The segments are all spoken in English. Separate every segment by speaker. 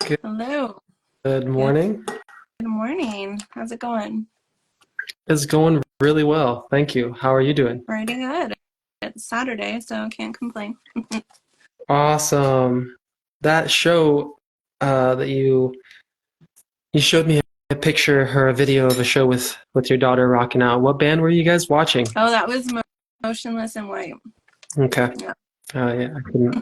Speaker 1: Hello.
Speaker 2: Good
Speaker 1: Good
Speaker 2: morning.
Speaker 1: morning. How's it going?
Speaker 2: It's going really well. Thank you. How are you doing?
Speaker 1: Pretty good. It's Saturday, so can't complain.
Speaker 2: Awesome. That show that you showed me a picture or a video of a show with your daughter rocking out. What band were you guys watching?
Speaker 1: Oh, that was Motionless in White.
Speaker 2: Okay.
Speaker 1: Yeah.
Speaker 2: Yeah,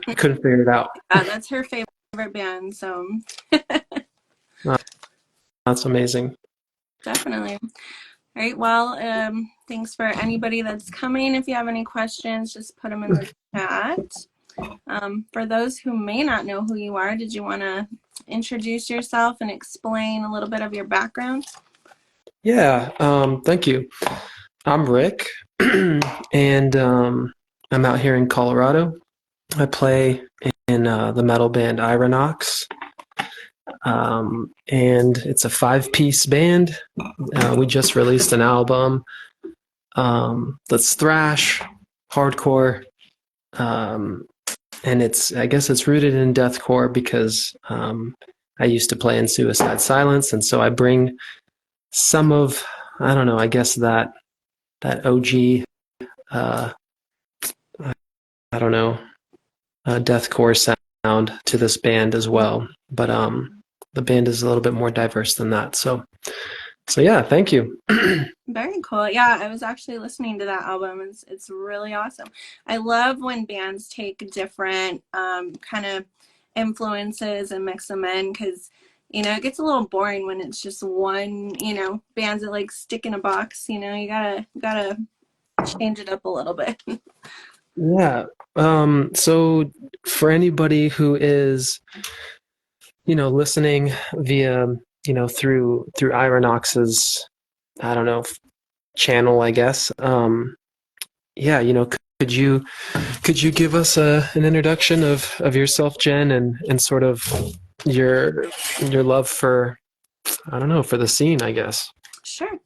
Speaker 2: I couldn't figure it out.
Speaker 1: That's her favorite band, so
Speaker 2: Uh, that's amazing.
Speaker 1: definitely. All right. Well, thanks for anybody that's coming. If you have any questions, just put them in the chat. For those who may not know who you are, did you want to introduce yourself and explain a little bit of your background?
Speaker 2: Yeah, thank you. I'm Rick, and I'm out here in Colorado. I play in the metal band Irah Nox. And it's a five-piece band. We just released an album that's thrash, hardcore, um, and I guess it's rooted in deathcore because I used to play in Suicide Silence, and so I bring some of, I don't know, I guess that OG, uh, I don't know, deathcore sound to this band as well. But the band is a little bit more diverse than that. So yeah, thank you.
Speaker 1: Very cool. Yeah, I was actually listening to that album. It's really awesome. I love when bands take different kind of influences and mix them in because it gets a little boring when it's just one, bands that like stick in a box. You gotta change it up a little bit.
Speaker 2: Yeah. So for anybody who is, listening via, through Ira Knox's, I don't know, channel, I guess. Yeah, could you give us an introduction of yourself, Jen, and sort of your your love for, I don't know, for the scene, I guess.
Speaker 1: Sure.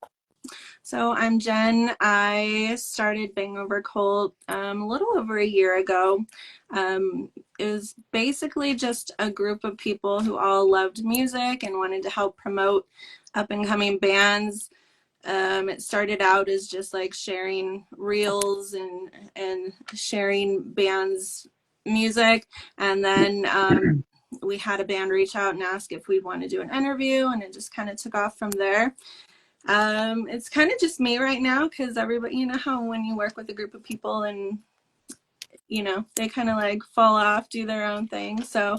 Speaker 1: So I'm Jen. I started Bang Over Colt a little over a year ago. It was basically just a group of people who all loved music and wanted to help promote up and coming bands. It started out as just like sharing reels and sharing bands' music, and then we had a band reach out and ask if we'd want to do an interview, and it just kind of took off from there. It's kind of just me right now because everybody, you know how when you work with a group of people and they kind of like fall off, do their own thing. So,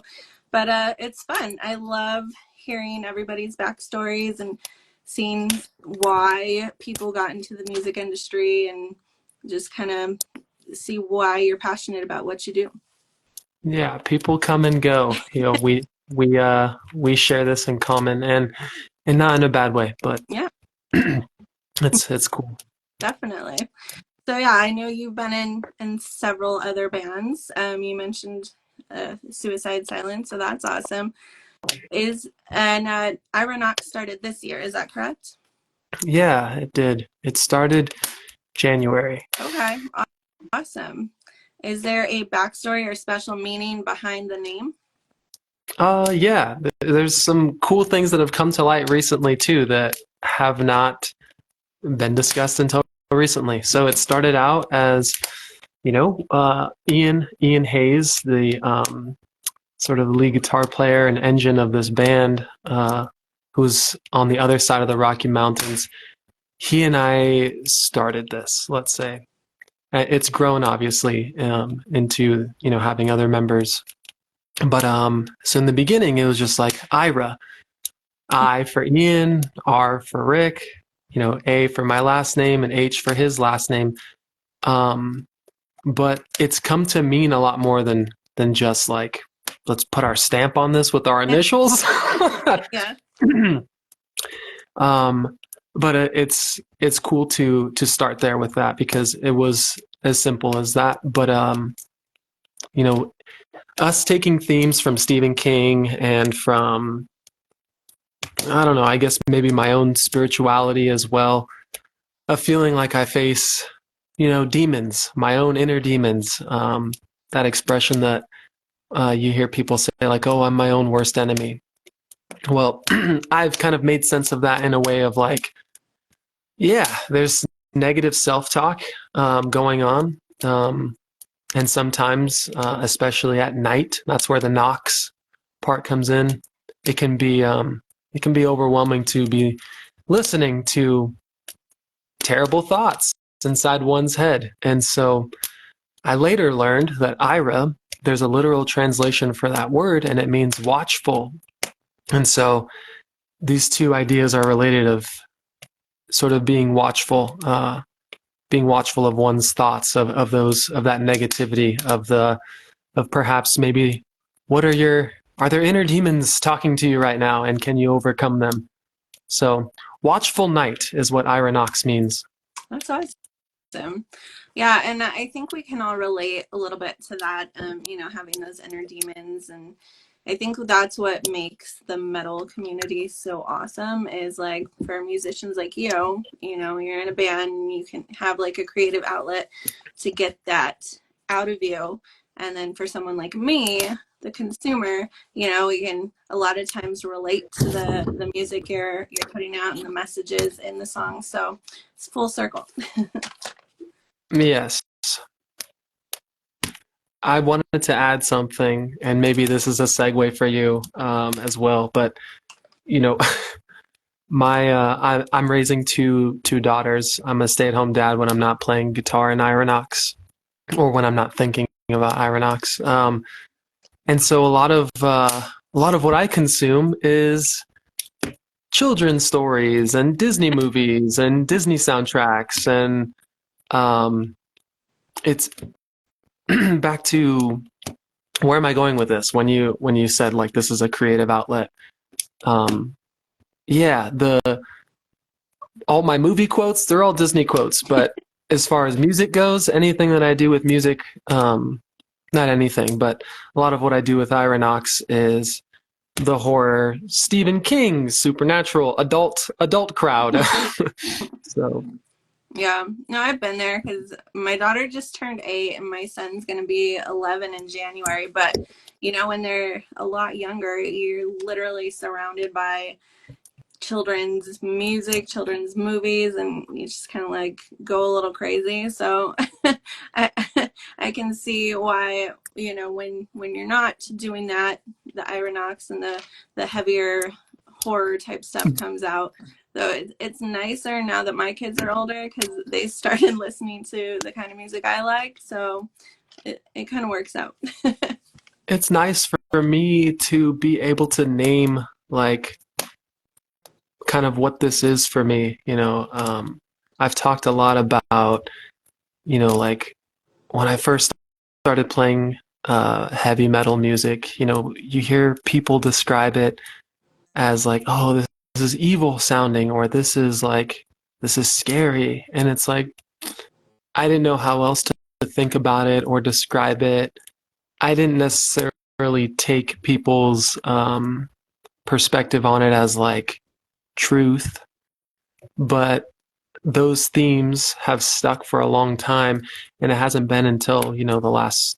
Speaker 1: but it's fun. I love hearing everybody's backstories and seeing why people got into the music industry and just kind of see why you're passionate about what you do.
Speaker 2: Yeah, people come and go. We share this in common, and not in a bad way, but
Speaker 1: Yeah,
Speaker 2: it's cool.
Speaker 1: definitely. So yeah, I know you've been in several other bands. You mentioned Suicide Silence, so that's awesome. Irah Nox started this year, is that correct?
Speaker 2: Yeah, it did. It started January.
Speaker 1: Okay, awesome. Is there a backstory or special meaning behind the name?
Speaker 2: Yeah, there's some cool things that have come to light recently too that have not been discussed until recently. So it started out as, Ian Hayes, the sort of lead guitar player and engine of this band, who's on the other side of the Rocky Mountains. He and I started this, let's say. It's grown obviously into, having other members. But so in the beginning it was just like Ira. I for Ian, R for Rick, A for my last name, and H for his last name. Um, but it's come to mean a lot more than just like, let's put our stamp on this with our initials.
Speaker 1: Yeah.
Speaker 2: um, but it's cool to start there with that because it was as simple as that. But you know, us taking themes from Stephen King and from, I don't know, I guess maybe my own spirituality as well, of feeling like I face, demons, my own inner demons. That expression that you hear people say, like, "Oh, I'm my own worst enemy." Well, I've kind of made sense of that in a way of like, yeah, there's negative self-talk going on. And sometimes, especially at night, that's where the Nox part comes in. It can be it can be overwhelming to be listening to terrible thoughts inside one's head. And so I later learned that Ira, there's a literal translation for that word, and it means watchful. And so these two ideas are related of sort of being watchful of one's thoughts, of those, of that negativity, of perhaps maybe what are there inner demons talking to you right now, and can you overcome them? So watchful night is what Irah Nox means.
Speaker 1: That's awesome. Yeah, and I think we can all relate a little bit to that, having those inner demons. And I think that's what makes the metal community so awesome is like for musicians like you're in a band and you can have like a creative outlet to get that out of you. And then for someone like me, the consumer, we can a lot of times relate to the music you're putting out and the messages in the song. So it's full circle.
Speaker 2: Yes. I wanted to add something, and maybe this is a segue for you as well. But you know, I'm raising two daughters. I'm a stay-at-home dad when I'm not playing guitar in Irah Nox, or when I'm not thinking about Irah Nox. And so a lot of what I consume is children's stories and Disney movies and Disney soundtracks, and it's back to where am I going with this? When you said like this is a creative outlet, um, yeah, the all my movie quotes, they're all Disney quotes, but as far as music goes, anything that I do with music, not anything, but a lot of what I do with Irah Nox is the horror, Stephen King, supernatural, adult crowd. So
Speaker 1: Yeah, no, I've been there because my daughter just turned 8 and my son's going to be 11 in January. But, when they're a lot younger, you're literally surrounded by children's music, children's movies, and you just kind of like go a little crazy. So I, I can see why, when you're not doing that, the Iranox and the heavier horror type stuff comes out. So it's nicer now that my kids are older because they started listening to the kind of music I like. So it kind of works out.
Speaker 2: it's nice for me to be able to name like kind of what this is for me. I've talked a lot about, like when I first started playing heavy metal music, you hear people describe it as like, oh, this is evil sounding, or this is scary. And it's like, I didn't know how else to think about it or describe it. I didn't necessarily take people's perspective on it as like truth, but those themes have stuck for a long time. And it hasn't been until, the last,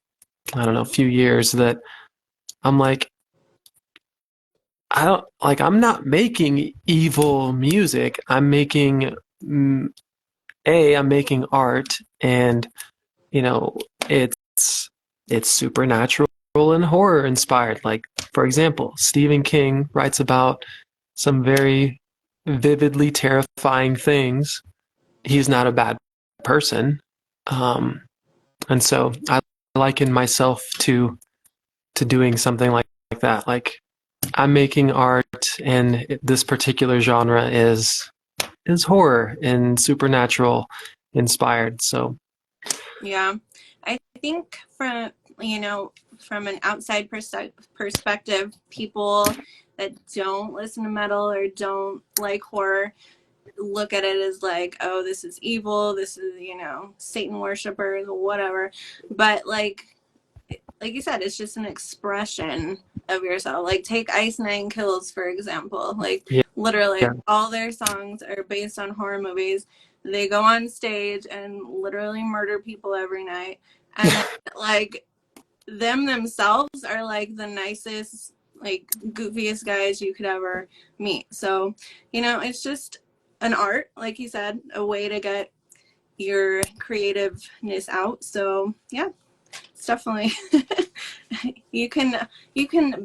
Speaker 2: I don't know, few years that I'm like, I'm not making evil music. I'm making, I'm making art, and, you know, it's, it's supernatural and horror inspired. Like, for example, Stephen King writes about some very vividly terrifying things. He's not a bad person. Um, and so I liken myself to doing something like that. Like I'm making art, and this particular genre is horror and supernatural inspired. So
Speaker 1: Yeah. I think from an outside perspective, people that don't listen to metal or don't like horror look at it as like, oh, this is evil. This is, Satan worshipers or whatever. But like you said, it's just an expression of yourself. Like take Ice Nine Kills, for example. Like
Speaker 2: yeah,
Speaker 1: literally
Speaker 2: yeah.
Speaker 1: all their songs are based on horror movies. They go on stage and literally murder people every night. And like them themselves are like the nicest, like goofiest guys you could ever meet. So, it's just an art, like you said, a way to get your creativeness out. So yeah, it's definitely you can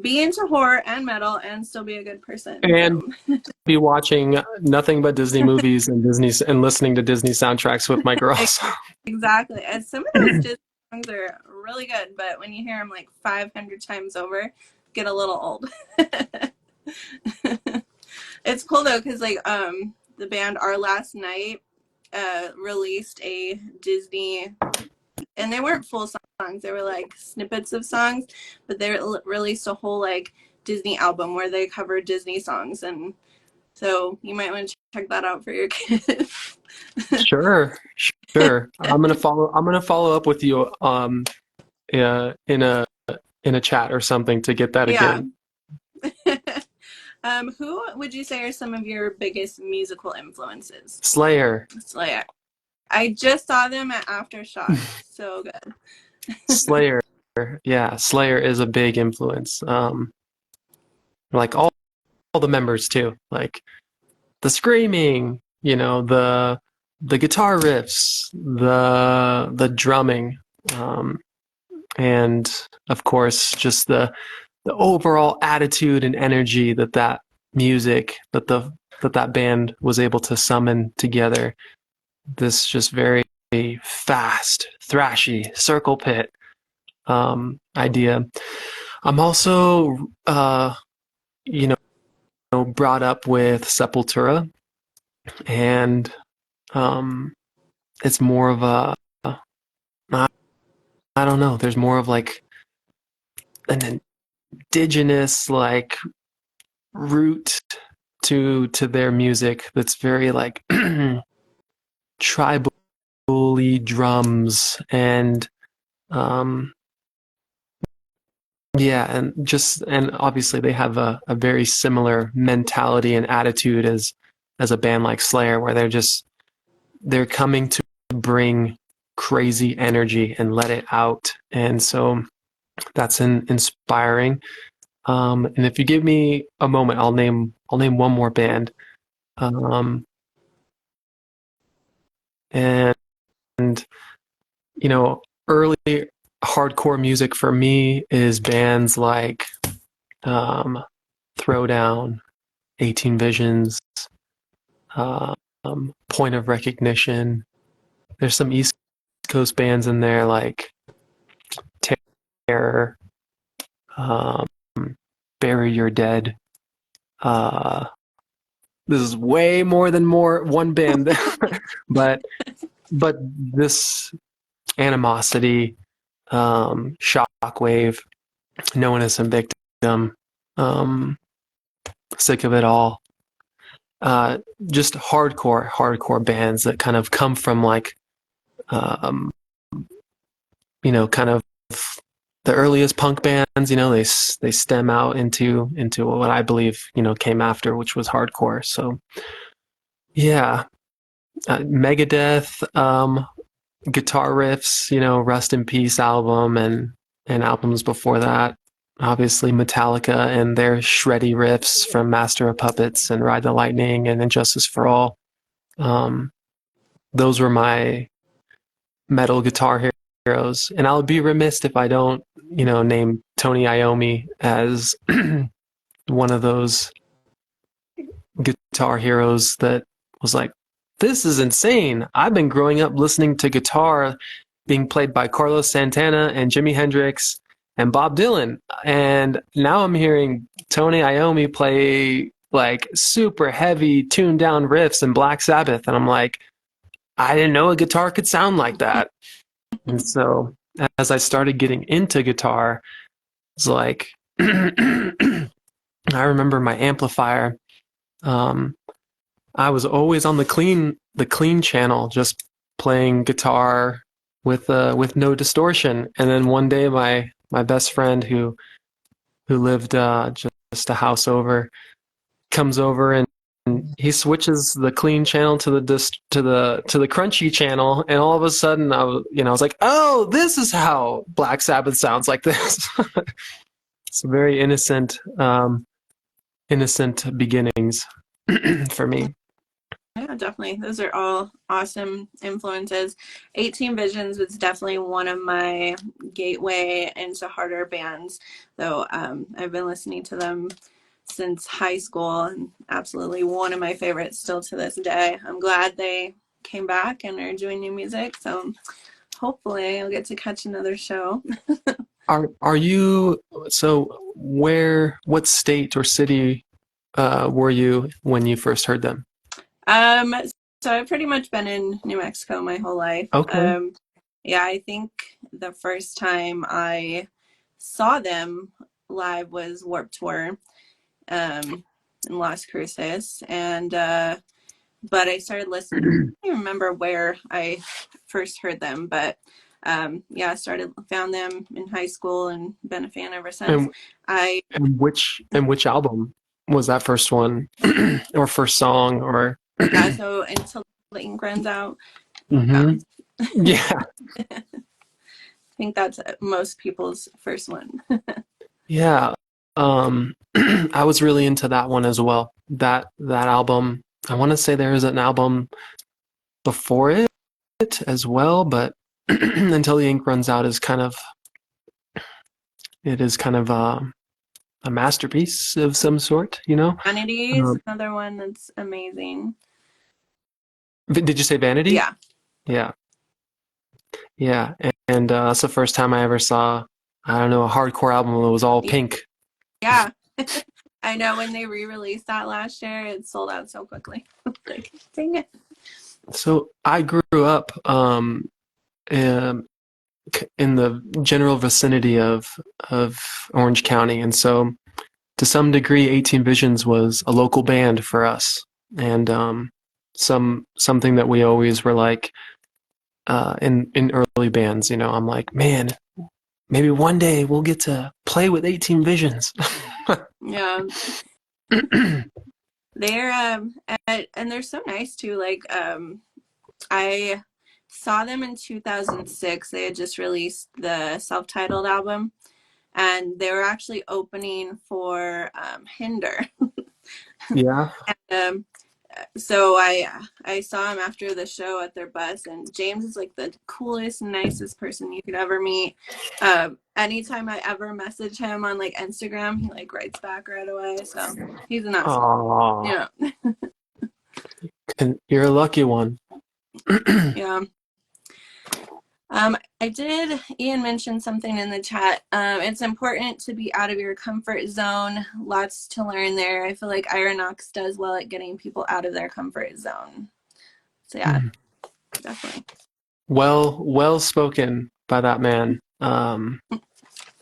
Speaker 1: be into horror and metal and still be a good person.
Speaker 2: And
Speaker 1: So
Speaker 2: be watching nothing but Disney movies and listening to Disney soundtracks with my girls.
Speaker 1: exactly. And some of those Disney songs are really good, but when you hear them like 500 times over, get a little old. It's cool though, because like the band Our Last Night released a Disney, and they weren't full songs, they were like snippets of songs, but they released a whole like Disney album where they covered Disney songs, and so you might want to check that out for your kids.
Speaker 2: Sure, sure. I'm gonna follow up with you in a chat or something to get that
Speaker 1: Yeah.
Speaker 2: again.
Speaker 1: Who would you say are some of your biggest musical influences?
Speaker 2: Slayer.
Speaker 1: Slayer. I just saw them at Aftershock. So good.
Speaker 2: Slayer. Yeah, Slayer is a big influence. Like all the members too. Like the screaming, the guitar riffs, the drumming, and of course just the overall attitude and energy that music that band was able to summon together. This just very fast, thrashy circle pit idea. I'm also, you brought up with Sepultura, and it's more of I don't know. There's more of like an indigenous like root to their music that's very like tribally drums and um yeah, and obviously they have a very similar mentality and attitude as a band like Slayer, where they're coming to bring crazy energy and let it out. And so that's inspiring. And if you give me a moment, I'll name one more band. Um, and early hardcore music for me is bands like Throwdown, 18 Visions, um, Point of Recognition. There's some East Coast bands in there like Terror, um, Bury Your Dead. Uh, this is way more than one band, but this Animosity, Shockwave, No Innocent Victim, um, Sick of It All. Just hardcore bands that kind of come from like, um, kind of the earliest punk bands. They stem out into what I believe came after, which was hardcore. So yeah, Megadeth, guitar riffs, Rust in Peace album and albums before that. Obviously Metallica and their shreddy riffs from Master of Puppets and Ride the Lightning and Injustice for All. Those were my metal guitar heroes. And I'll be remiss if I don't, name Tony Iommi as one of those guitar heroes that was like, this is insane. I've been growing up listening to guitar being played by Carlos Santana and Jimi Hendrix and Bob Dylan. And now I'm hearing Tony Iommi play like super heavy, tuned down riffs in Black Sabbath. And I'm like, I didn't know a guitar could sound like that. And so as I started getting into guitar, it's like, I remember my amplifier. I was always on the clean channel, just playing guitar with no distortion. And then one day, my best friend who lived just a house over comes over and he switches the clean channel to the crunchy channel, and all of a sudden I was like, oh, this is how Black Sabbath sounds like this. It's very innocent beginnings for me.
Speaker 1: Yeah, definitely. Those are all awesome influences. 18 Visions was definitely one of my gateway into harder bands, though I've been listening to them since high school and absolutely one of my favorites still to this day. I'm glad they came back and are doing new music, so hopefully I'll get to catch another show.
Speaker 2: Are you so what state or city were you when you first heard them?
Speaker 1: Um, so I've pretty much been in New Mexico my whole life.
Speaker 2: Okay.
Speaker 1: Yeah, I think the first time I saw them live was Warped Tour in Las Cruces, and but I started listening. I don't remember where I first heard them, but yeah, I found them in high school and been a fan ever since.
Speaker 2: And
Speaker 1: I
Speaker 2: which album was that first one or first song or
Speaker 1: Yeah, so until the ink runs out. Yeah,
Speaker 2: hmm Yeah.
Speaker 1: I think that's most people's first one.
Speaker 2: Yeah. I was really into that one as well. That album, I want to say there is an album before it as well, but Until the Ink Runs Out is kind of a masterpiece of some sort, you know?
Speaker 1: Vanity is
Speaker 2: Um,
Speaker 1: another one that's amazing.
Speaker 2: did you say Vanity?
Speaker 1: Yeah,
Speaker 2: Yeah. Yeah. And that's the first time I ever saw, I don't know, a hardcore album that was all pink.
Speaker 1: yeah. I know when they re-released that last year, it sold out so quickly. Like, dang it.
Speaker 2: So I grew up um, in the general vicinity of Orange County, and so to some degree, 18 Visions was a local band for us, and something that we always were like in early bands. You know, I'm like, man, maybe one day we'll get to play with 18 Visions.
Speaker 1: Yeah, they're and they're so nice too. Like I saw them in 2006. They had just released the self-titled album, and they were actually opening for Hinder.
Speaker 2: Yeah.
Speaker 1: And so I saw him after the show at their bus, and James is like the coolest, nicest person you could ever meet. Anytime I ever message him on like Instagram, he like writes back right away. So he's an awesome,
Speaker 2: Aw,
Speaker 1: yeah,
Speaker 2: and you're a lucky one.
Speaker 1: yeah. I did, Ian mentioned something in the chat. It's important to be out of your comfort zone. Lots to learn there. I feel like Irah Nox does well at getting people out of their comfort zone. So yeah, definitely.
Speaker 2: Well spoken by that man.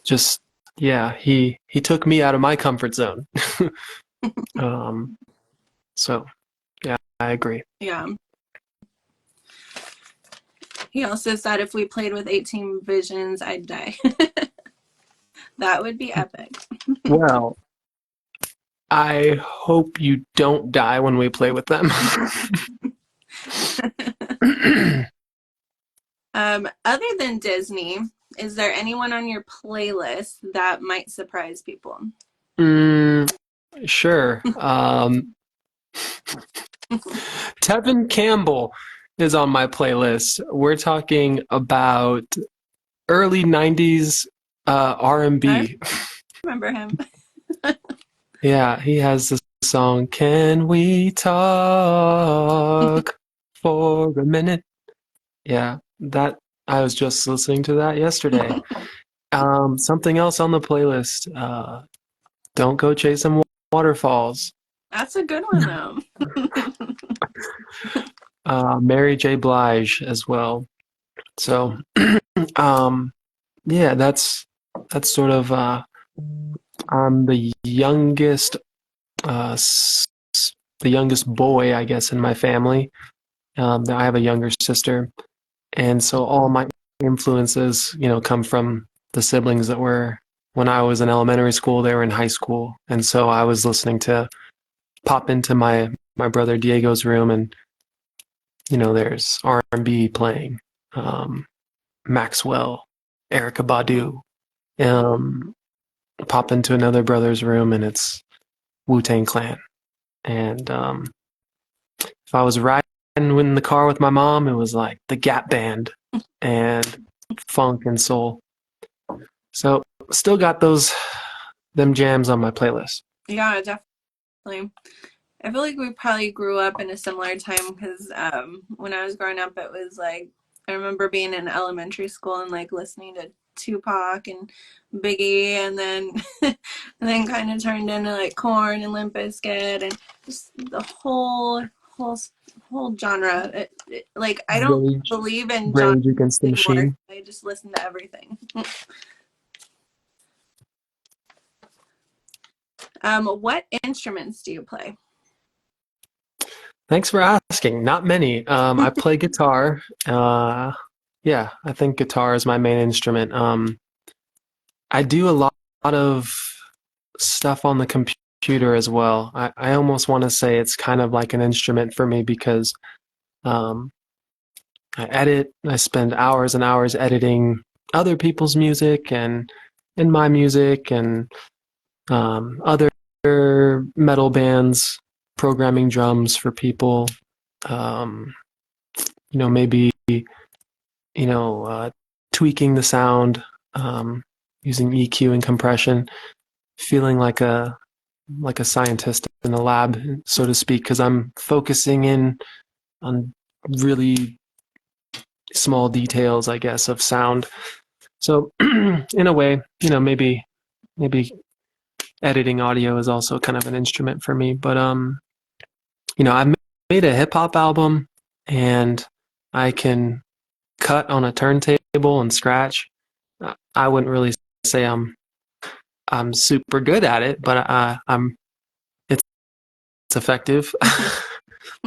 Speaker 2: Just yeah, he took me out of my comfort zone. um, so yeah, I agree.
Speaker 1: Yeah. He also said if we played with 18 Visions, I'd die. That would be epic.
Speaker 2: Well, I hope you don't die when we play with them.
Speaker 1: Other than Disney, is there anyone on your playlist that might surprise people?
Speaker 2: mm, sure. Tevin Campbell is on my playlist. We're talking about early '90s
Speaker 1: I
Speaker 2: R&B.
Speaker 1: remember him.
Speaker 2: Yeah, he has this song, Can We Talk for a Minute? Yeah, that I was just listening to that yesterday. Something else on the playlist. Don't Go Chasing Waterfalls.
Speaker 1: That's a good one, though.
Speaker 2: Mary J. Blige as well. So, um, yeah, that's sort of I'm uh, the youngest boy, I guess, in my family. I have a younger sister, and so all my influences, come from the siblings that were when I was in elementary school, they were in high school, and so I was listening to pop into my brother Diego's room, and there's R&B playing, um, Maxwell, Erica Badu, um, pop into another brother's room and it's Wu-Tang Clan. And if I was riding in the car with my mom, it was like the Gap Band and funk and soul. So still got them jams on my playlist.
Speaker 1: Yeah, definitely. I feel like we probably grew up in a similar time because when I was growing up, it was like I remember being in elementary school and like listening to Tupac and Biggie, and then and then kind of turned into like Korn and Limp Bizkit and just the whole whole genre. Like I don't
Speaker 2: Rage,
Speaker 1: believe in genres
Speaker 2: Rage Against the
Speaker 1: anymore.
Speaker 2: Machine.
Speaker 1: I just listen to everything. What instruments do you play?
Speaker 2: Thanks for asking. Not many. I play guitar. Yeah, I think guitar is my main instrument. I do a lot of stuff on the computer as well. I almost want to say it's kind of like an instrument for me because um, I edit. I spend hours and hours editing other people's music and in my music and other metal bands, programming drums for people. Um, maybe tweaking the sound, um, using EQ and compression, feeling like a scientist in a lab, so to speak, because I'm focusing in on really small details, I guess, of sound. So, in a way, maybe editing audio is also kind of an instrument for me. But I've made a hip hop album, and I can cut on a turntable and scratch. I wouldn't really say I'm super good at it, but it's effective.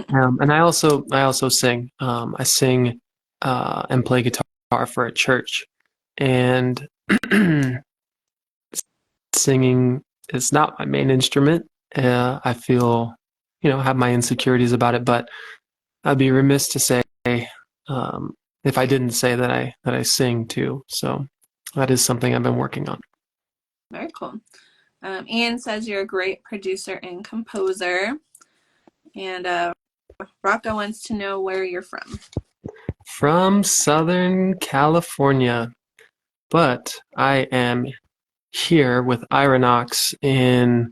Speaker 2: And I also sing. I sing and play guitar for a church, and singing is not my main instrument. I feel, have my insecurities about it, but I'd be remiss to say um, if I didn't say that I sing too. So that is something I've been working on.
Speaker 1: Very cool. Ian says you're a great producer and composer. And Rocco wants to know where you're from.
Speaker 2: From Southern California, but I am here with Irah Nox in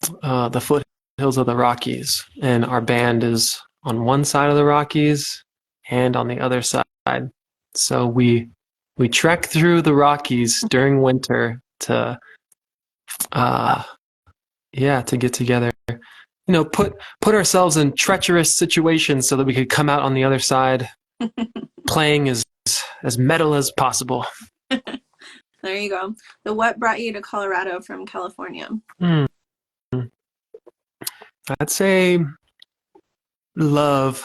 Speaker 2: the foothills of the Rockies, and our band is on one side of the Rockies and on the other side. So we trek through the Rockies during winter to uh to get together. Put ourselves in treacherous situations so that we could come out on the other side playing as metal as possible.
Speaker 1: There you go. So what brought you to Colorado from California?
Speaker 2: Hmm. I'd say love.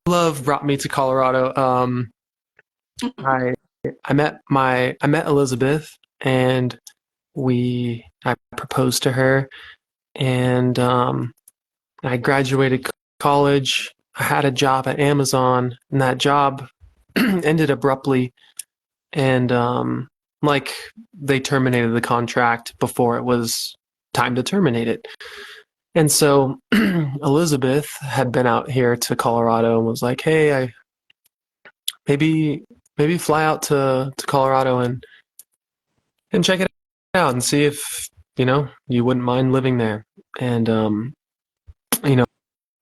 Speaker 2: Love brought me to Colorado. I I met Elizabeth, and I proposed to her, and I graduated college. I had a job at Amazon, and that job ended abruptly, and like they terminated the contract before it was time to terminate it. And so Elizabeth had been out here to Colorado and was like, "Hey, I maybe fly out to Colorado and check it out and see if you wouldn't mind living there." And you know,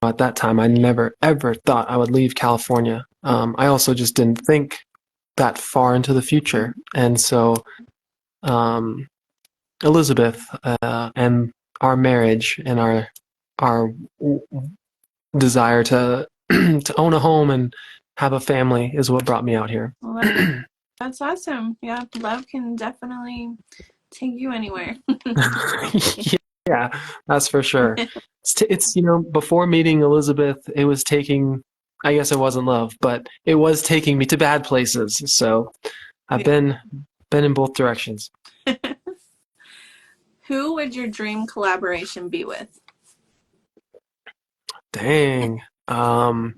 Speaker 2: at that time, I never ever thought I would leave California. I also just didn't think that far into the future, and so um, Elizabeth and our marriage and our desire to to own a home and have a family is what brought me out here.
Speaker 1: Well, that's awesome. Yeah, love can definitely take you anywhere.
Speaker 2: Yeah, that's for sure. It's before meeting Elizabeth, it was taking. I guess it wasn't love, but it was taking me to bad places. So I've been in both directions.
Speaker 1: Who would your dream collaboration be with?
Speaker 2: Dang. Well,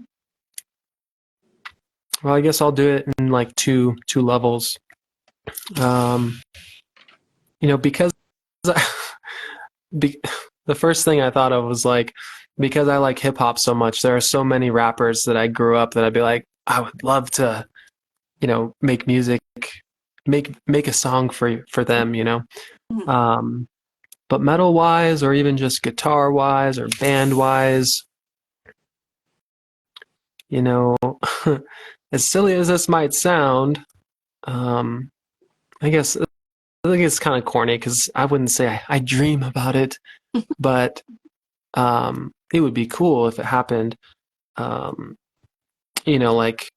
Speaker 2: I guess I'll do it in like two levels. Um, because be, the first thing I thought of was like, because I like hip hop so much, there are so many rappers that I grew up that I'd be like, I would love to, make music, make a song for them,
Speaker 1: Mhm.
Speaker 2: Um, but metal wise, or even just guitar wise, or band wise, you know, as silly as this might sound, um, I guess I think it's kind of corny because I wouldn't say I dream about it, but it would be cool if it happened. Um, like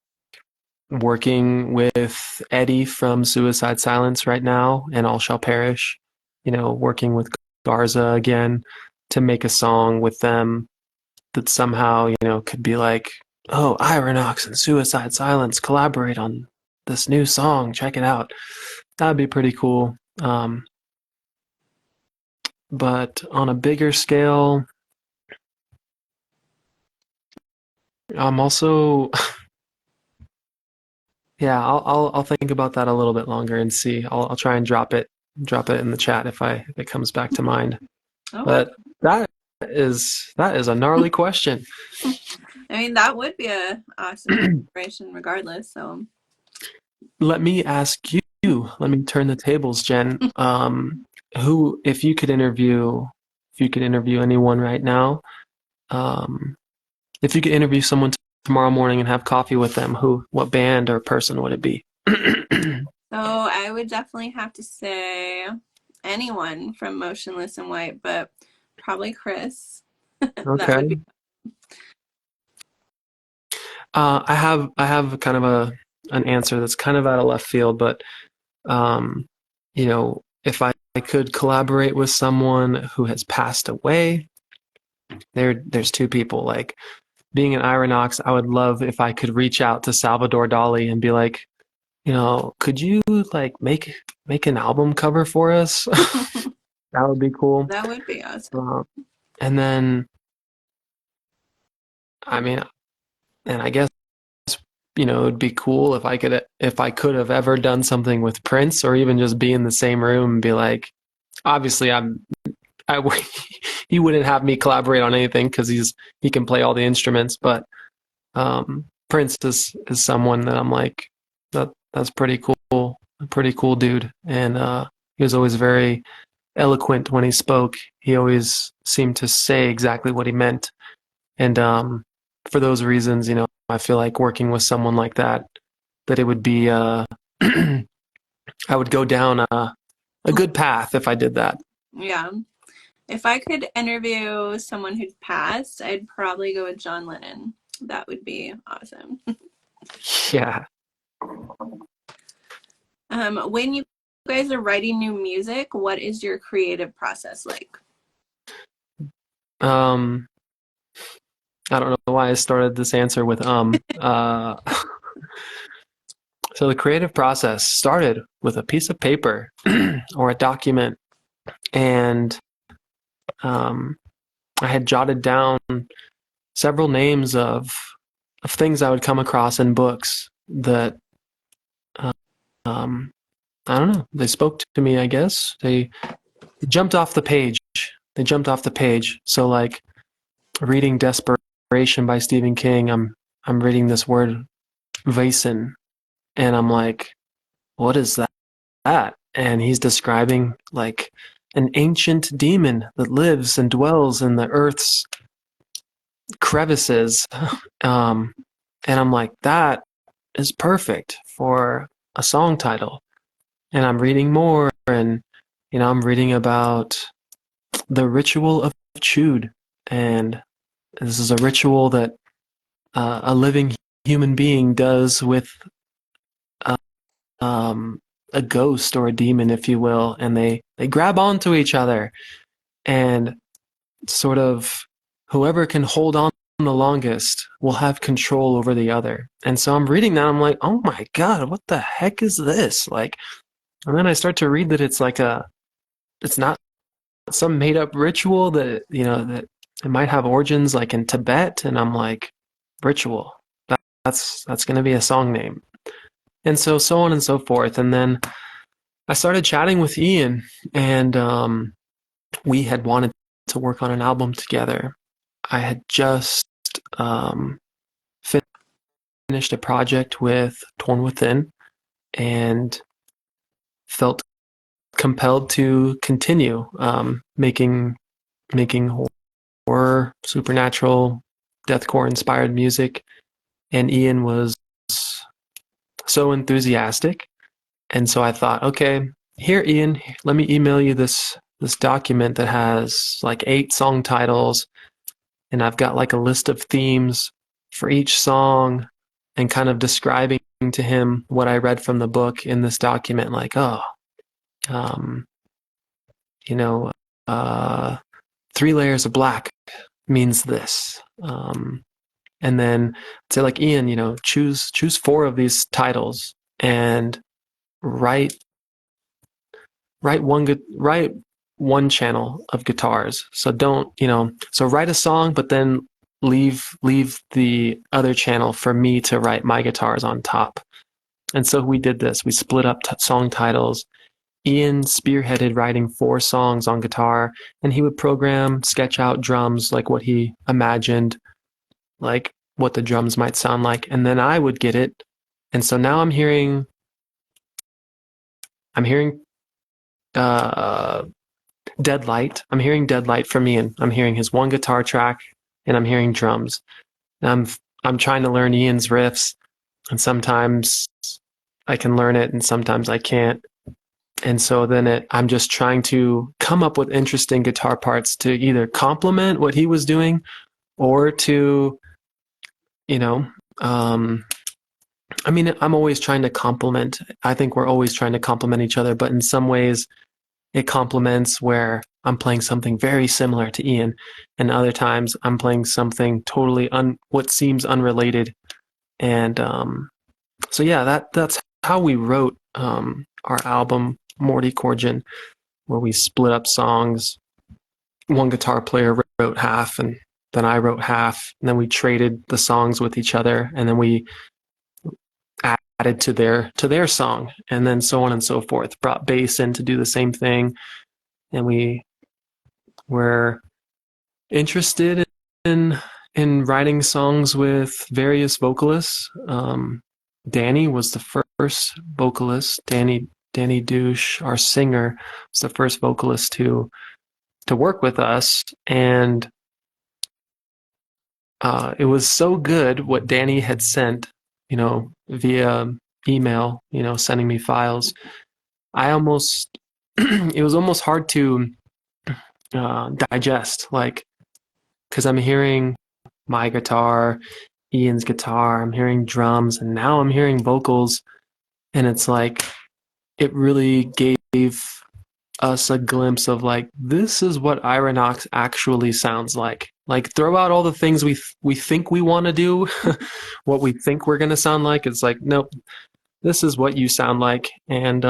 Speaker 2: working with Eddie from Suicide Silence right now and All Shall Perish, working with Garza again to make a song with them that somehow, could be like, oh, Irah Nox and Suicide Silence collaborate on this new song. Check it out. That'd be pretty cool. But on a bigger scale, I'm also, yeah, I'll think about that a little bit longer and see. I'll try and drop it in the chat if it comes back to mind.
Speaker 1: Okay.
Speaker 2: But that is a gnarly question.
Speaker 1: I mean, that would be a awesome collaboration regardless. So,
Speaker 2: Let me ask you. Let me turn the tables, Jen. Who, if you could interview anyone right now, um, if you could interview someone tomorrow morning and have coffee with them, what band or person would it be?
Speaker 1: so I would definitely have to say anyone from Motionless in White, but probably Chris. That would be.
Speaker 2: Okay. I have kind of an answer that's kind of out of left field, but um, if I could collaborate with someone who has passed away, there's two people. Like being an Irah Nox, I would love if I could reach out to Salvador Dali and be like, could you like make an album cover for us? That would be cool.
Speaker 1: That would be awesome.
Speaker 2: Uh, and then, I mean, and I guess it'd be cool if I could have ever done something with Prince, or even just be in the same room and be like, obviously I he wouldn't have me collaborate on anything because he can play all the instruments, but Prince is someone that I'm like, that's pretty cool, a pretty cool dude, and he was always very eloquent when he spoke. He always seemed to say exactly what he meant, and for those reasons, I feel like working with someone like that it would be I would go down a good path if I did that.
Speaker 1: Yeah. If I could interview someone who'd passed, I'd probably go with John Lennon. That would be awesome.
Speaker 2: Yeah.
Speaker 1: When you guys are writing new music, what is your creative process like?
Speaker 2: Um, I don't know why I started this answer with so the creative process started with a piece of paper or a document, and um, I had jotted down several names of things I would come across in books that uh, um, I don't know. They spoke to me, I guess. They jumped off the page. They jumped off the page. So like reading Desperation by Stephen King, I'm reading this word Vason, and I'm like, what is that? And he's describing like an ancient demon that lives and dwells in the earth's crevices. Um, and I'm like, that is perfect for a song title. And I'm reading more, and I'm reading about the ritual of Chud, and this is a ritual that a living human being does with uh, um, a ghost or a demon, if you will, and they grab onto each other, and sort of whoever can hold on the longest will have control over the other. And so I'm reading that, I'm like, oh my god, what the heck is this? Like, and then I start to read that it's not some made up ritual that that it might have origins like in Tibet, and I'm like, ritual. That's going to be a song name. And so on and so forth. And then I started chatting with Ian, and we had wanted to work on an album together. I had just um, finished a project with Torn Within and felt compelled to continue making horror, supernatural, deathcore inspired music. And Ian was so enthusiastic, and so I thought, okay, here, Ian, let me email you this document that has like 8 song titles, and I've got like a list of themes for each song, and kind of describing to him what I read from the book in this document, like, oh, um, you know, uh, 3 layers of black means this. And then say like, Ian, choose 4 of these titles and write write one channel of guitars. So don't, so write a song, but then leave the other channel for me to write my guitars on top. And so we did this. We split up song titles. Ian spearheaded writing 4 songs on guitar, and he would program, sketch out drums like what he imagined, like what the drums might sound like, and then I would get it. And so now I'm hearing uh Deadlight. I'm hearing Deadlight from Ian. I'm hearing his one guitar track, and I'm hearing drums. And I'm trying to learn Ian's riffs, and sometimes I can learn it, and sometimes I can't. And so then I'm just trying to come up with interesting guitar parts to either complement what he was doing, or to, you know, I mean, I'm always trying to complement. I think we're always trying to complement each other, but in some ways it complements where I'm playing something very similar to Ian, and other times I'm playing something totally what seems unrelated. And so yeah, that's how we wrote our album Morty Corgin, where we split up songs. One guitar player wrote half, and then I wrote half, and then we traded the songs with each other, and then we added to their song, and then so on and so forth. Brought bass in to do the same thing, and we were interested in writing songs with various vocalists. Danny was the first vocalist. Danny Douche, our singer, was the first vocalist to work with us, and it was so good what Danny had sent, via email, sending me files. I almost it was almost hard to digest, like, because I'm hearing my guitar, Ian's guitar, I'm hearing drums, and now I'm hearing vocals, and it's like it really gave us a glimpse of like, this is what Irah Nox actually sounds like. Like, throw out all the things we think we want to do, what we think we're gonna sound like. It's like, nope, this is what you sound like, and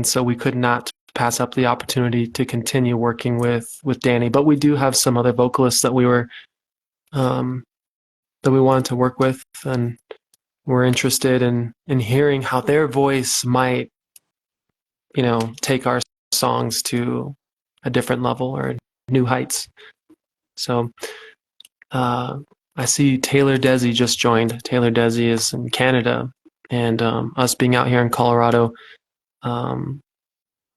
Speaker 2: so we could not pass up the opportunity to continue working with Danny. But we do have some other vocalists that um, we wanted to work with, and we're interested in hearing how their voice might, take our songs to a different level or new heights. So I see Taylor Desi just joined. Taylor Desi is in Canada, and us being out here in Colorado, um,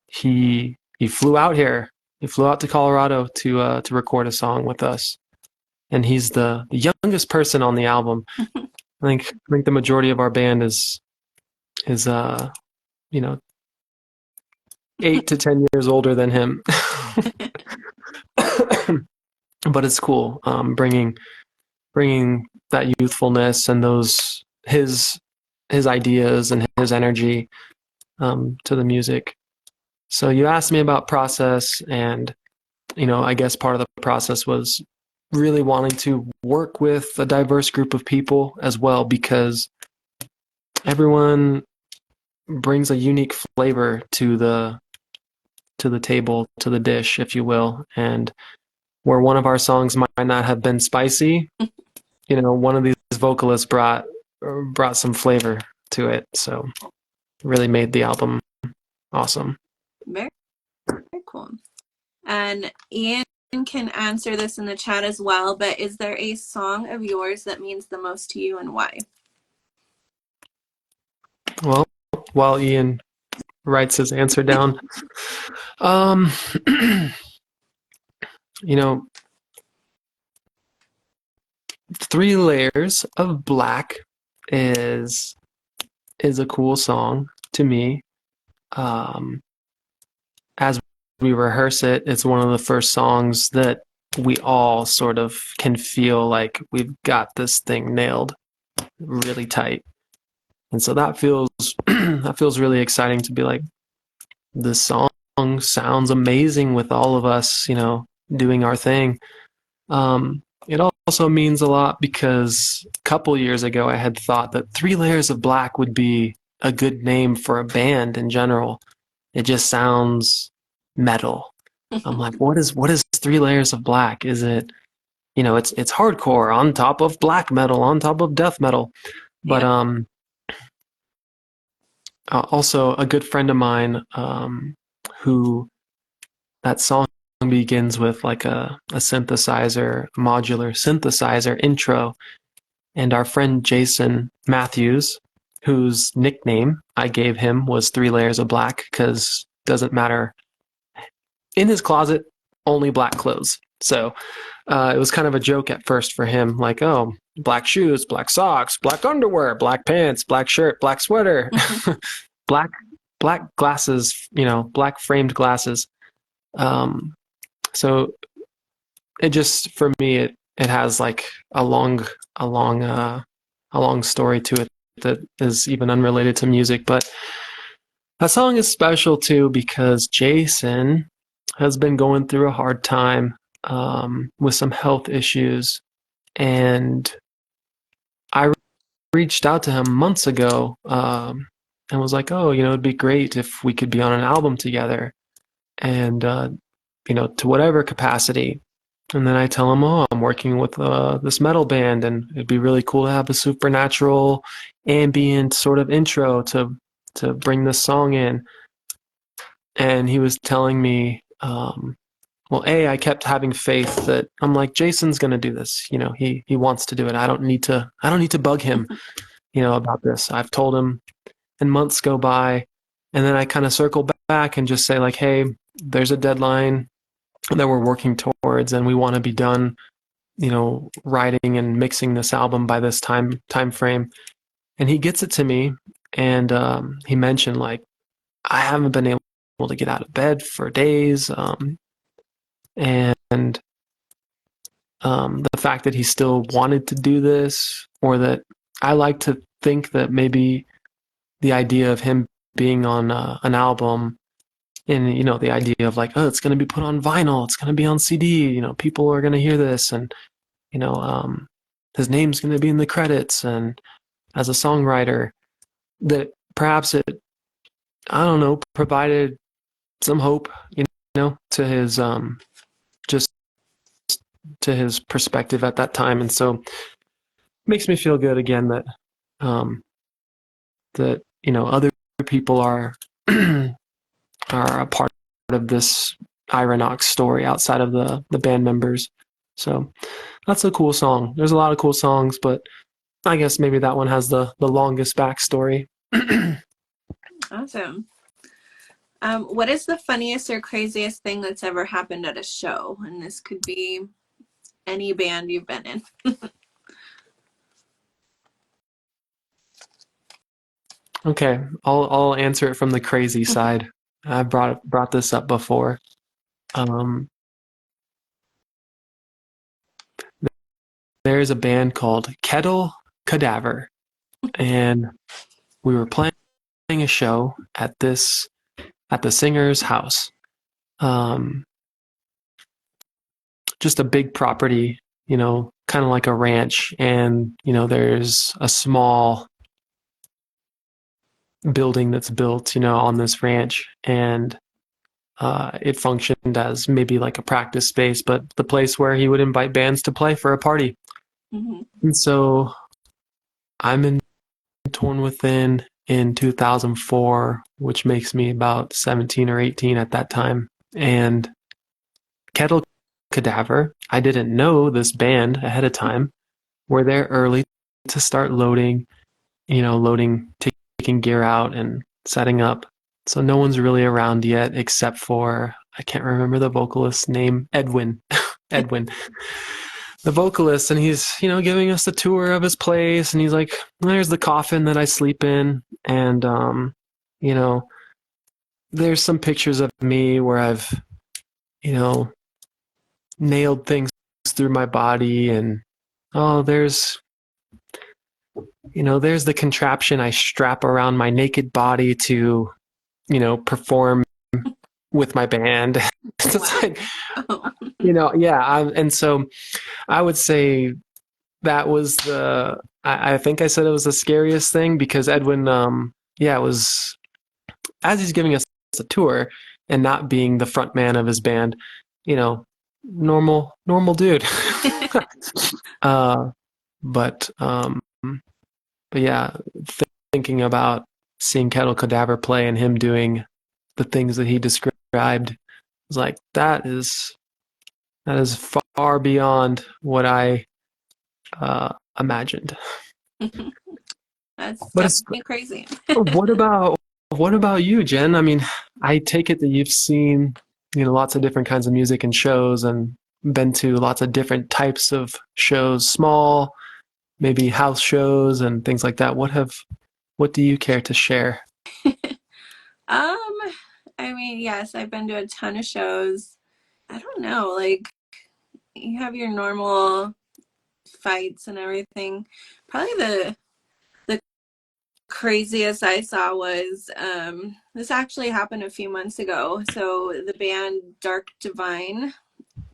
Speaker 2: he flew out here. He flew out to Colorado to record a song with us, and he's the youngest person on the album. I think the majority of our band is 8 to 10 years older than him. But it's cool, bringing that youthfulness and those his ideas and his energy to the music. So you asked me about process, and I guess part of the process was really wanting to work with a diverse group of people as well, because everyone brings a unique flavor to the table, to the dish, if you will. And where one of our songs might not have been spicy, one of these vocalists brought some flavor to it. So it really made the album awesome.
Speaker 1: Very, very cool. And Ian can answer this in the chat as well, but is there a song of yours that means the most to you and why?
Speaker 2: Well, while Ian writes his answer down, um, you know, Three Layers of Black is a cool song to me. Um, as we rehearse it, it's one of the first songs that we all sort of can feel like we've got this thing nailed really tight. And so that feels that feels really exciting to be like, this song sounds amazing with all of us, doing our thing. It also means a lot because a couple years ago I had thought that Three Layers of Black would be a good name for a band in general. It just sounds metal. I'm like, what is Three Layers of Black? Is it, it's hardcore on top of black metal on top of death metal. But
Speaker 1: Yeah.
Speaker 2: Also a good friend of mine, who that song begins with like a synthesizer, modular synthesizer intro. And our friend Jason Matthews, whose nickname I gave him was Three Layers of Black, because doesn't matter. In his closet, only black clothes. So it was kind of a joke at first for him, like, oh, black shoes, black socks, black underwear, black pants, black shirt, black sweater, black glasses, black framed glasses. Um, so it just, for me, it has like a long a long story to it that is even unrelated to music. But that song is special too because Jason has been going through a hard time, with some health issues, and I reached out to him months ago, and was like, oh, it'd be great if we could be on an album together, and to whatever capacity. And then I tell him, oh, I'm working with this metal band, and it'd be really cool to have a supernatural, ambient sort of intro to bring this song in. And he was telling me, well, I kept having faith that I'm like, Jason's gonna do this. He wants to do it. I don't need to bug him, about this. I've told him, and months go by, and then I kind of circle back and just say like, hey, there's a deadline that we're working towards, and we want to be done, writing and mixing this album by this time frame. And he gets it to me, and he mentioned like, I haven't been able to get out of bed for days, and the fact that he still wanted to do this, or that I like to think that maybe the idea of him being on an album, and the idea of like, oh, it's going to be put on vinyl, it's going to be on CD, people are going to hear this, and you know um, his name's going to be in the credits, and as a songwriter, that perhaps it, I don't know, provided some hope, to his just to his perspective at that time. And so it makes me feel good again that um, other people are are a part of this Irah Nox story outside of the band members. So that's a cool song. There's a lot of cool songs, but I guess maybe that one has the longest backstory.
Speaker 1: Awesome. What is the funniest or craziest thing that's ever happened at a show? And this could be any band you've been in.
Speaker 2: Okay, I'll answer it from the crazy side. I brought this up before. Um, there's a band called Kettle Cadaver, and we were playing a show at the singer's house. Just a big property, kind of like a ranch, and there's a small building that's built, on this ranch, and it functioned as maybe like a practice space, but the place where he would invite bands to play for a party.
Speaker 1: Mm-hmm.
Speaker 2: And so I'm in Torn Within in 2004, which makes me about 17 or 18 at that time. And Kettle Cadaver, I didn't know this band ahead of time, were there early to start loading, taking gear out and setting up. So no one's really around yet except for, I can't remember the vocalist's name, Edwin. Edwin, the vocalist, and he's, giving us the tour of his place, and he's like, there's the coffin that I sleep in, and you know, there's some pictures of me where I've, you know, nailed things through my body, and oh, there's the contraption I strap around my naked body to, perform with my band. It's
Speaker 1: Wow.
Speaker 2: like,
Speaker 1: Oh.
Speaker 2: yeah. And so I would say that was I think I said it was the scariest thing because Edwin, yeah, it was as he's giving us a tour and not being the front man of his band, you know, normal dude. uh, but, um, but yeah, thinking about seeing Kettle Cadaver play and him doing the things that he described was like, that is far beyond what I imagined.
Speaker 1: That's
Speaker 2: But it's
Speaker 1: definitely crazy.
Speaker 2: what about what about you, Jen? I mean, I take it that you've seen, lots of different kinds of music and shows and been to lots of different types of shows, small, maybe house shows and things like that. What do you care to share?
Speaker 1: Um, I mean, yes, I've been to a ton of shows. I don't know, like you have your normal fights and everything. Probably the craziest I saw was this actually happened a few months ago. So the band Dark Divine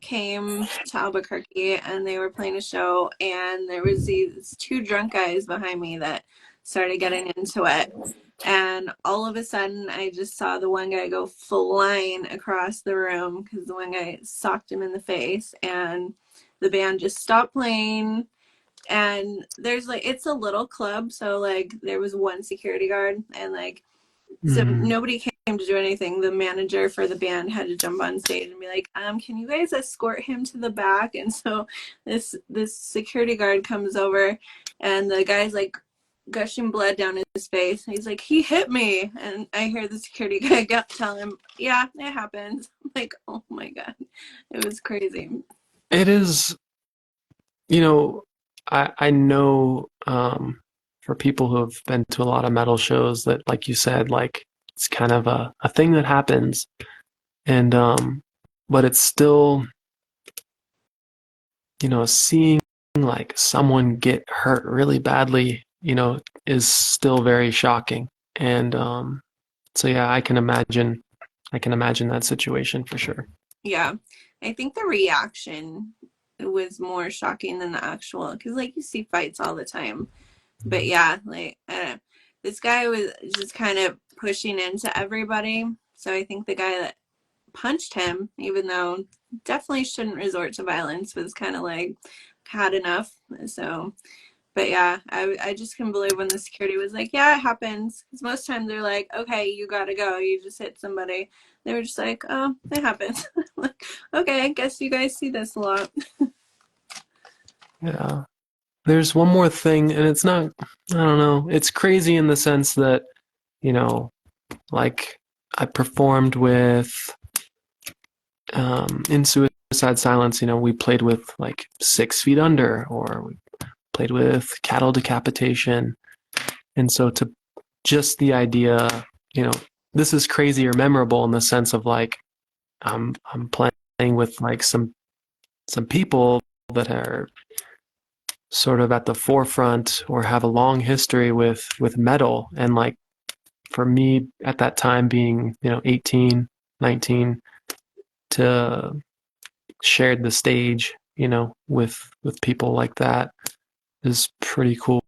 Speaker 1: came to Albuquerque and they were playing a show, and there was these two drunk guys behind me that started getting into it. And all of a sudden, I just saw the one guy go flying across the room because the one guy socked him in the face, and the band just stopped playing. And there's like, it's a little club, so like there was one security guard, and like so
Speaker 2: Mm.
Speaker 1: nobody came to do anything. The manager for the band had to jump on stage and be like, can you guys escort him to the back? And so this security guard comes over, and the guy's like gushing blood down his face. He's like, he hit me. And I hear the security guy tell him, yeah, it happens. I'm like, oh my God. It was crazy.
Speaker 2: It is, you know, I know for people who have been to a lot of metal shows that, like you said, like it's kind of a thing that happens, and but it's still, seeing like someone get hurt really badly, is still very shocking. And so yeah, I can imagine that situation for sure.
Speaker 1: Yeah. I think the reaction was more shocking than the actual, because like you see fights all the time. But yeah, like I don't know. This guy was just kind of pushing into everybody. So I think the guy that punched him, even though definitely shouldn't resort to violence, was kind of like had enough. So, but yeah, I just couldn't believe when the security was like, yeah, it happens. Because most times they're like, okay, you gotta go. You just hit somebody. They were just like, oh, it happens. Like, okay, I guess you guys see this a lot.
Speaker 2: Yeah. There's one more thing, and it's not, I don't know, it's crazy in the sense that, you know, like I performed with, in Suicide Silence, we played with like 6 Feet Under, or we played with Cattle Decapitation. And so to just the idea, you know, this is crazy or memorable in the sense of like, I'm playing with like some people that are sort of at the forefront or have a long history with metal, and like for me at that time being 18, 19, to share the stage with people like that is pretty cool.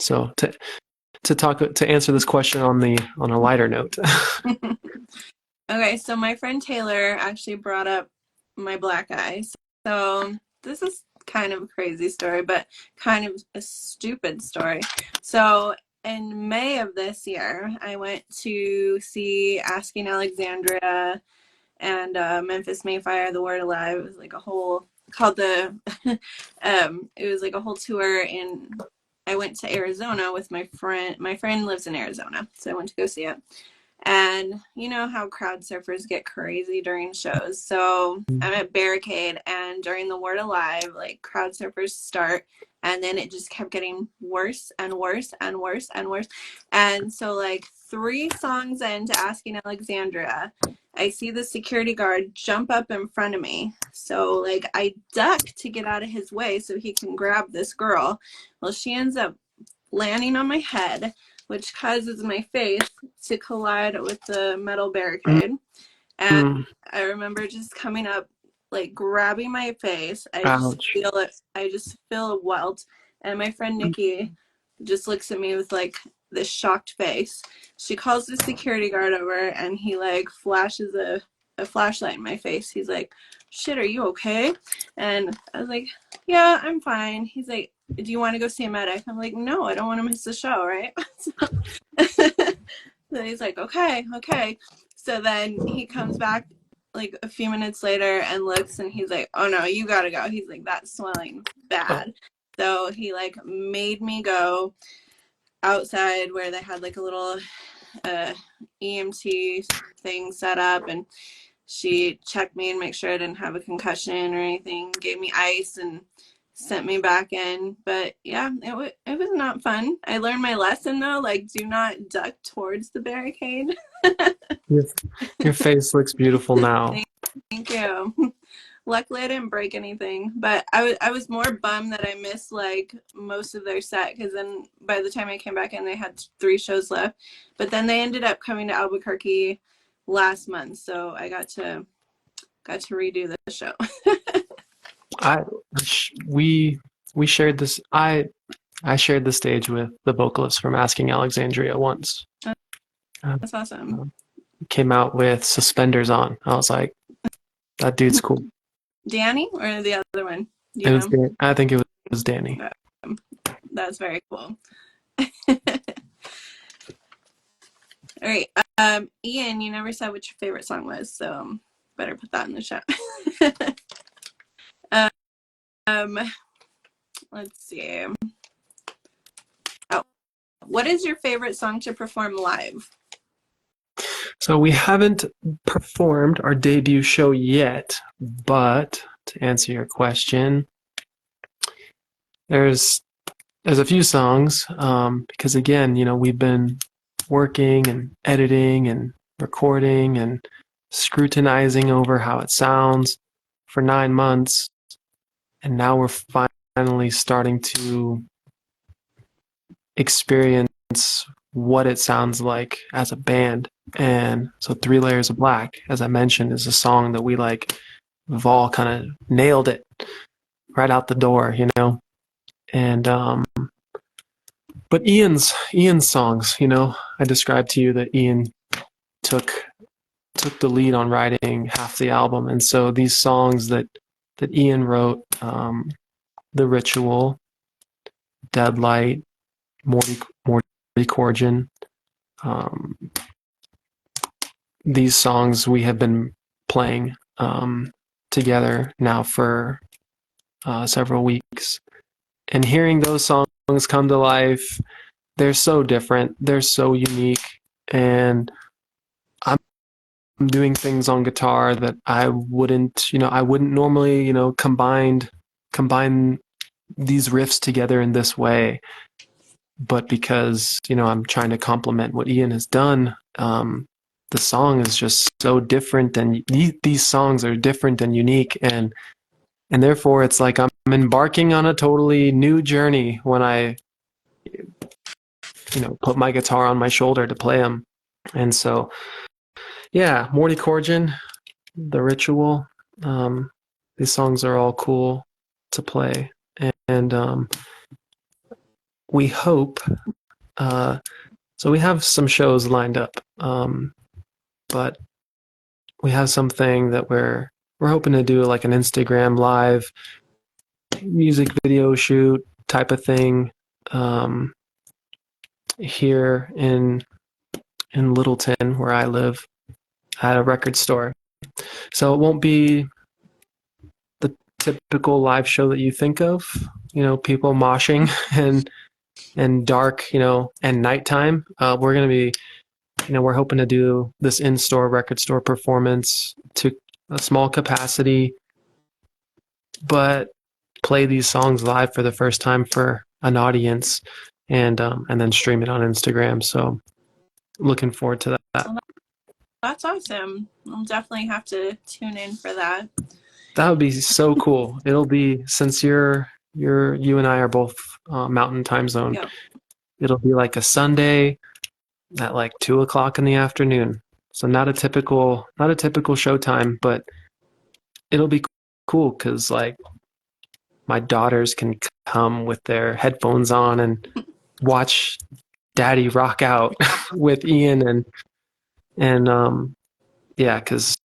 Speaker 2: So to answer this question on a lighter note.
Speaker 1: Okay, so my friend Taylor actually brought up my black eye. So this is kind of a crazy story, but kind of a stupid story. So in May of this year, I went to see Asking Alexandria, and Memphis Mayfire, The Word Alive. It was like a whole called the it was like a whole tour, and I went to Arizona with my friend. My friend lives in Arizona, so I went to go see it. And you know how crowd surfers get crazy during shows. So I'm at Barricade, and during The Word Alive, like crowd surfers start, and then it just kept getting worse and worse and worse and worse. And so, like 3 songs into Asking Alexandria, I see the security guard jump up in front of me. So, like, I duck to get out of his way so he can grab this girl. Well, she ends up landing on my head, which causes my face to collide with the metal barricade. And
Speaker 2: Mm.
Speaker 1: I remember just coming up, like grabbing my face. I just
Speaker 2: Ouch.
Speaker 1: feel it. I just feel a welt. And my friend Nikki just looks at me with like this shocked face. She calls the security guard over, and he like flashes a flashlight in my face. He's like, "Shit, are you okay?" And I was like, "Yeah, I'm fine." He's like, "Do you want to go see a medic?" I'm like, "No, I don't want to miss the show, right?" Then he's like, "Okay, okay." So then he comes back like a few minutes later and looks, and he's like, "Oh no, you gotta go." He's like, "That swelling's
Speaker 2: Oh,
Speaker 1: bad." So he like made me go outside where they had like a little uh, EMT thing set up, and she checked me and make sure I didn't have a concussion or anything, gave me ice and sent me back in. But yeah, it was not fun. I learned my lesson though, like do not duck towards the barricade.
Speaker 2: your, your face looks beautiful now.
Speaker 1: Thank you. Luckily I didn't break anything, but I was more bummed that I missed like most of their set, because then by the time I came back in they had 3 shows left. But then they ended up coming to Albuquerque last month, so I got to redo the show.
Speaker 2: I we we shared this. I shared the stage with the vocalist from Asking Alexandria once. Uh,
Speaker 1: That's awesome.
Speaker 2: Came out with suspenders on. I was like, that dude's cool.
Speaker 1: Danny or the other one? Do
Speaker 2: It
Speaker 1: you
Speaker 2: was.
Speaker 1: know?
Speaker 2: I think it was Danny.
Speaker 1: That's very cool. All right. Ian, you never said what your favorite song was, so better put that in the chat. um, let's see. Oh, what is your favorite song to perform live?
Speaker 2: So we haven't performed our debut show yet, but to answer your question, there's a few songs because again, you know, we've been working and editing and recording and scrutinizing over how it sounds for 9 months, and now we're finally starting to experience what it sounds like as a band. And so 3 Layers of Black, as I mentioned, is a song that we've all kind of nailed it right out the door, you know. And but Ian's songs, you know, I described to you that Ian took the lead on writing half the album, and so these songs that Ian wrote, The Ritual, Deadlight, Morty Corgin, um, these songs we have been playing together now for several weeks, and hearing those songs come to life, they're so different, they're so unique, and I'm doing things on guitar that I wouldn't normally, you know, combine these riffs together in this way. But because, you know, I'm trying to complement what Ian has done, the song is just so different, and these songs are different and unique, and therefore it's like I'm embarking on a totally new journey when I, you know, put my guitar on my shoulder to play them. And so, yeah, Morty Corgin, The Ritual, these songs are all cool to play, and we hope. So we have some shows lined up, but we have something that we're hoping to do, like an Instagram live music video shoot type of thing, here in Littleton, where I live, at a record store. So it won't be the typical live show that you think of, people moshing and dark, and nighttime. We're going to be, we're hoping to do this in-store record store performance to a small capacity, but play these songs live for the first time for an audience, and then stream it on Instagram. So looking forward to that.
Speaker 1: Well, that's awesome. I'll definitely have to tune in for that.
Speaker 2: That would be so cool. It'll be, since you and I are both Mountain Time Zone.
Speaker 1: Yep.
Speaker 2: It'll be like a Sunday at like 2 o'clock in the afternoon. So not a typical showtime, but it'll be cool because like my daughters can come with their headphones on and watch Daddy rock out with Ian and yeah, because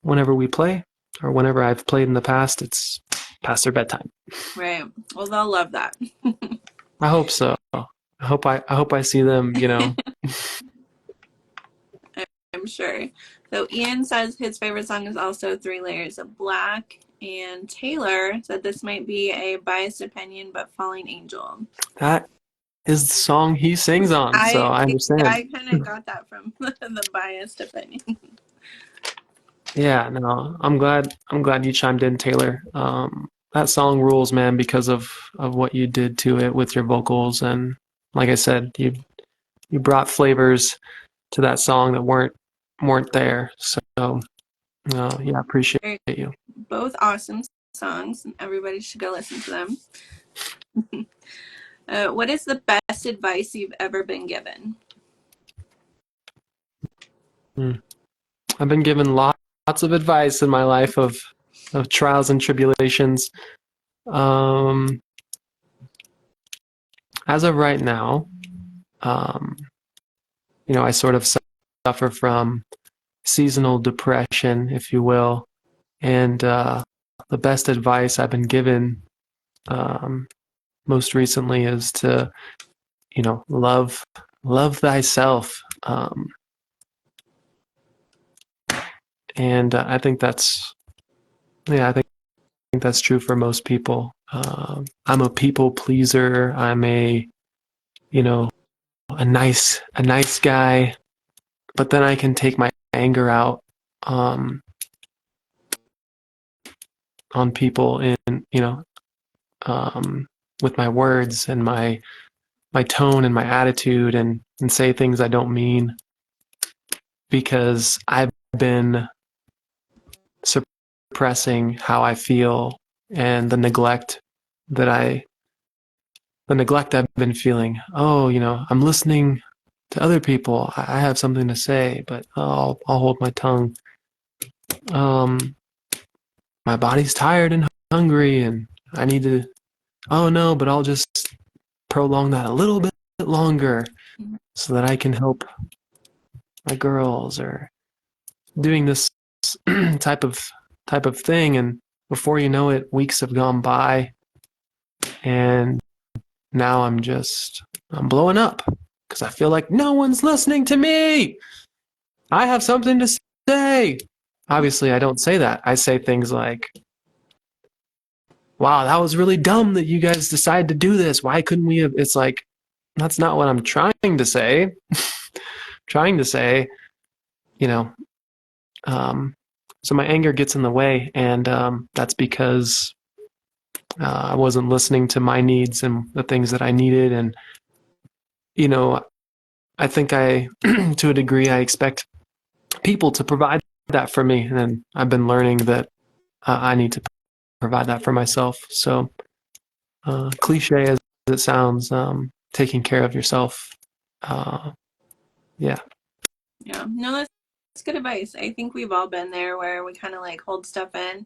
Speaker 2: whenever we play or whenever I've played in the past, it's past their bedtime.
Speaker 1: Right. Well, they'll love that.
Speaker 2: I hope so. I hope I see them,
Speaker 1: I'm sure. So Ian says his favorite song is also Three Layers of Black. And Taylor said this might be a biased opinion, but Falling Angel.
Speaker 2: That is the song he sings on, so I understand.
Speaker 1: I kind of got that from the biased opinion.
Speaker 2: Yeah, no, I'm glad you chimed in, Taylor. That song rules, man, because of what you did to it with your vocals, and like I said, you brought flavors to that song that weren't there. So, yeah, appreciate you.
Speaker 1: Both awesome songs, and everybody should go listen to them. What is the best advice you've ever been given?
Speaker 2: I've been given lots of advice in my life of trials and tribulations. As of right now, I sort of suffer from seasonal depression, if you will, and the best advice I've been given most recently is to, love thyself. And I think that's, yeah, I think that's true for most people. I'm a people pleaser. I'm a nice guy, but then I can take my anger out on people with my words and my tone and my attitude and say things I don't mean because I've been suppressing how I feel and the neglect I've been feeling. Oh, I'm listening to other people. I have something to say, but I'll hold my tongue. My body's tired and hungry and I need to, oh no, but I'll just prolong that a little bit longer so that I can help my girls, or doing this type of thing. And before you know it, weeks have gone by and now I'm blowing up because I feel like no one's listening to me. I have something to say. Obviously, I don't say that. I say things like, wow, that was really dumb that you guys decided to do this. Why couldn't we have? It's like, that's not what I'm trying to say. Trying to say, you know, so my anger gets in the way, and that's because I wasn't listening to my needs and the things that I needed. And, I think to a degree, I expect people to provide that for me. And then I've been learning that I need to provide that for myself. So, cliche as it sounds, taking care of yourself. Yeah.
Speaker 1: Yeah, no, that's good advice. I think we've all been there where we kind of like hold stuff in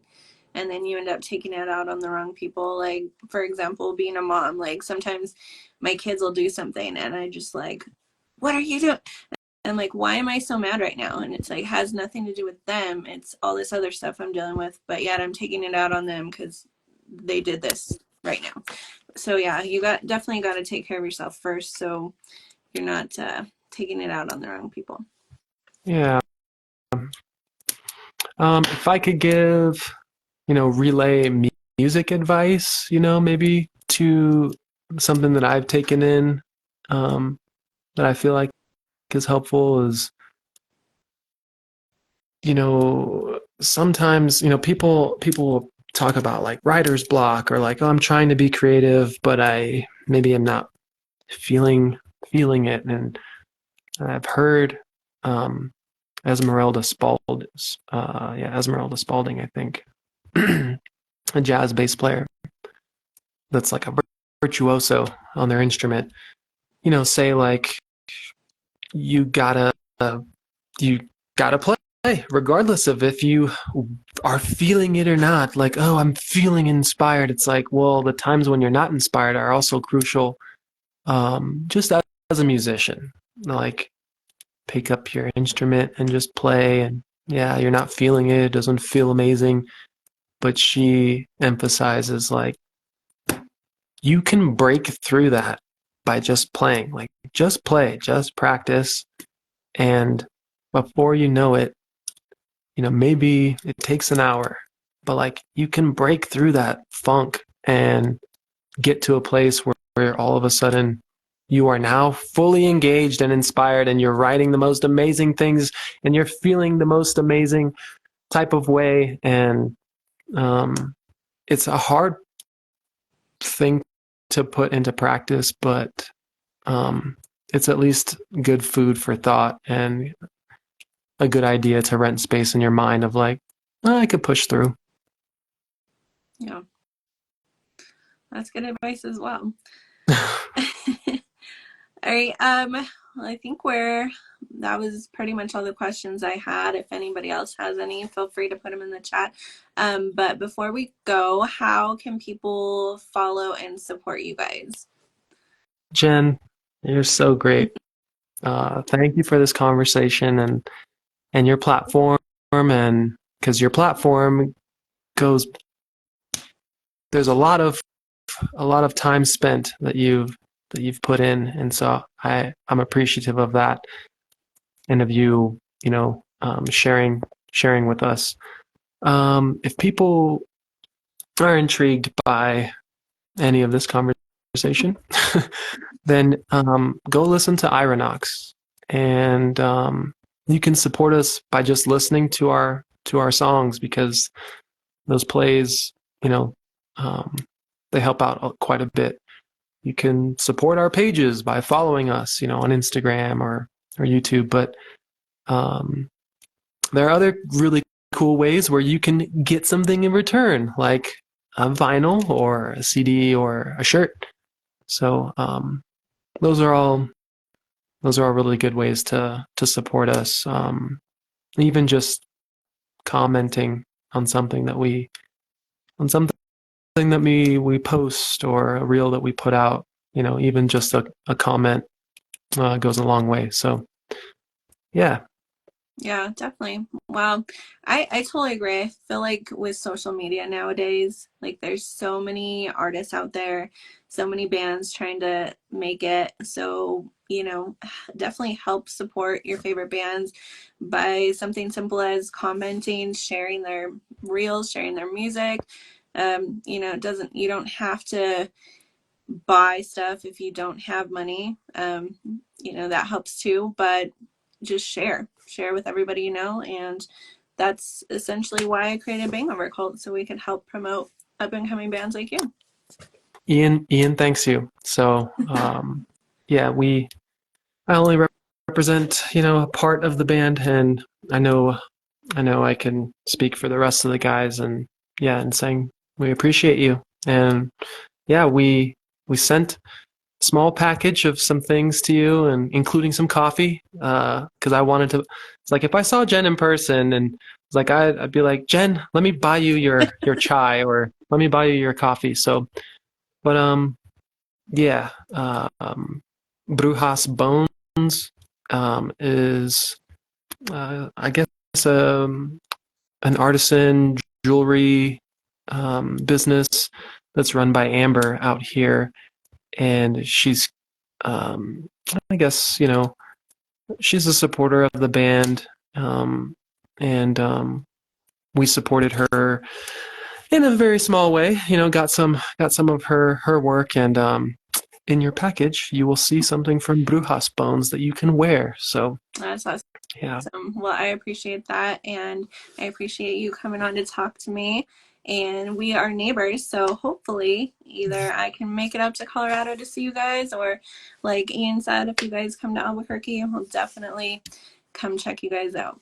Speaker 1: and then you end up taking it out on the wrong people. Like, for example, being a mom, like sometimes my kids will do something and I just like, what are you doing? And like, why am I so mad right now? And it's like, has nothing to do with them. It's all this other stuff I'm dealing with, but yet I'm taking it out on them because they did this right now. So yeah, definitely got to take care of yourself first, so you're not taking it out on the wrong people.
Speaker 2: Yeah. If I could give, relay music advice, maybe to something that I've taken in, that I feel like is helpful is, sometimes, people will talk about like writer's block or like, oh, I'm trying to be creative, but I maybe am not feeling feeling it. And I've heard um, Esmeralda Spalding, I think, a jazz bass player that's like a virtuoso on their instrument, say like you gotta you gotta play regardless of if you are feeling it or not. Like, oh, I'm feeling inspired. It's like, well, the times when you're not inspired are also crucial. Just as a musician, like pick up your instrument and just play. And yeah, you're not feeling it. It doesn't feel amazing. But she emphasizes like you can break through that by just playing. Like just play, just practice. And before you know it, maybe it takes an hour, but like you can break through that funk and get to a place where all of a sudden you are now fully engaged and inspired and you're writing the most amazing things and you're feeling the most amazing type of way. And um, it's a hard thing to put into practice, but it's at least good food for thought and a good idea to rent space in your mind of like, oh, I could push through.
Speaker 1: Yeah, that's good advice as well. All right. Well, I think that was pretty much all the questions I had. If anybody else has any, feel free to put them in the chat. But before we go, how can people follow and support you guys?
Speaker 2: Jen, you're so great. Thank you for this conversation and your platform, and because your platform goes, there's a lot of time spent that you've put in, and so I'm appreciative of that and of you, sharing with us. If people are intrigued by any of this conversation, then go listen to Irah Nox, and you can support us by just listening to our songs, because those plays, you know, um, they help out quite a bit. You can support our pages by following us, on Instagram or YouTube, but um, there are other really cool ways where you can get something in return, like a vinyl or a CD or a shirt. So those are all really good ways to support us. Even just commenting on something that we post, or a reel that we put out. Even just a comment goes a long way. So yeah.
Speaker 1: Yeah, definitely. Well, I totally agree. I feel like with social media nowadays, like there's so many artists out there, so many bands trying to make it. So, definitely help support your favorite bands by something simple as commenting, sharing their reels, sharing their music. You don't have to buy stuff if you don't have money. That helps too, but just share with everybody and that's essentially why I created Bang Over Cult, so we could help promote up and coming bands like you.
Speaker 2: Ian thanks you. So yeah, I only represent, a part of the band, and I know I can speak for the rest of the guys, and yeah, and saying we appreciate you. And yeah, we sent a small package of some things to you, and including some coffee, because I wanted to. It's like if I saw Jen in person, and it's like I'd be like, Jen, let me buy you your chai, or let me buy you your coffee. So, but yeah, Brujas Bones is, I guess, an artisan jewelry business that's run by Amber out here, and she's, I guess, she's a supporter of the band, and we supported her in a very small way. Got some of her work, and in your package you will see something from Brujas Bones that you can wear. So
Speaker 1: That's awesome.
Speaker 2: yeah,
Speaker 1: Well, I appreciate that, and I appreciate you coming on to talk to me. And we are neighbors, so hopefully either I can make it up to Colorado to see you guys, or like Ian said, if you guys come to Albuquerque, we'll definitely come check you guys out.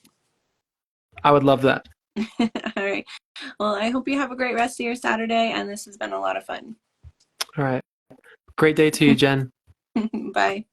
Speaker 2: I would love that.
Speaker 1: All right. Well, I hope you have a great rest of your Saturday, and this has been a lot of fun.
Speaker 2: All right. Great day to you, Jen.
Speaker 1: Bye.